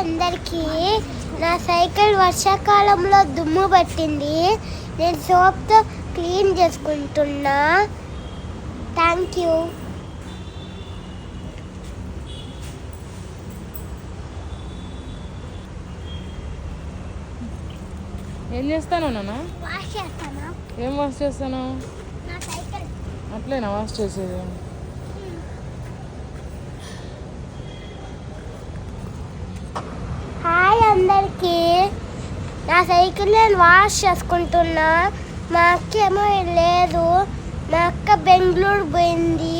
అందరికీ. నా సైకిల్ వర్షాకాలంలో దుమ్ము పట్టింది. నేను సోప్తో క్లీన్ చేసుకుంటున్నా. Thank you. ఏం చేస్తాను నాన్న? వాష్ చేస్తాను. ఏం వాష్ చేస్తాను? నా సైకిల్. అట్లేనా వాష్ చేసేది? హాయ్ అందరికీ. నా సైకిల్ నేను వాష్ చేసుకుంటున్నా. మా అక్క ఏమో లేదు. మా అక్క బెంగళూరు పోయింది.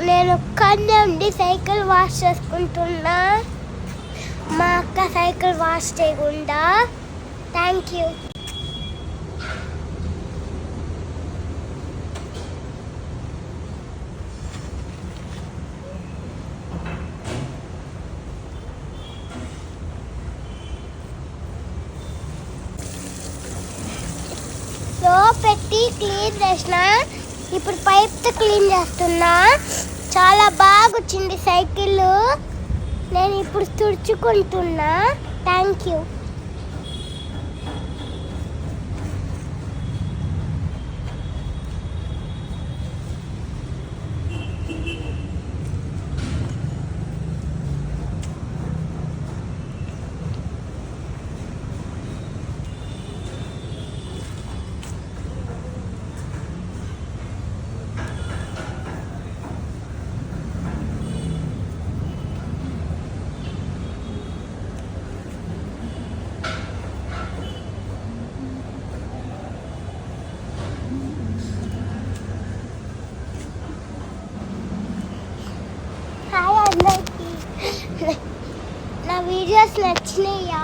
నేను ఒక్కనే ఉండి సైకిల్ వాష్ చేసుకుంటున్నా. మా అక్క సైకిల్ వాష్ చేయకుండా. Thank you. సోప్ పెట్టి క్లీన్ చేసిన. ఇప్పుడు పైప్తో క్లీన్ చేస్తున్నా. చాలా బాగా వచ్చింది సైకిల్. నేను ఇప్పుడు తుడుచుకుంటున్నా. Thank you. హాయ్ అందరికీ. నా వీడియోస్ నచ్చినాయా?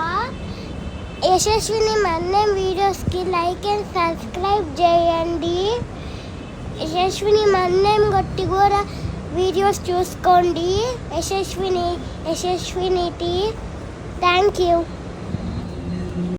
యశస్విని మన్నేం వీడియోస్కి లైక్ అండ్ సబ్స్క్రైబ్ చేయండి. యశస్విని మన్నేం కొట్టి కూడా వీడియోస్ చూసుకోండి. యశస్విని టీ. Thank you.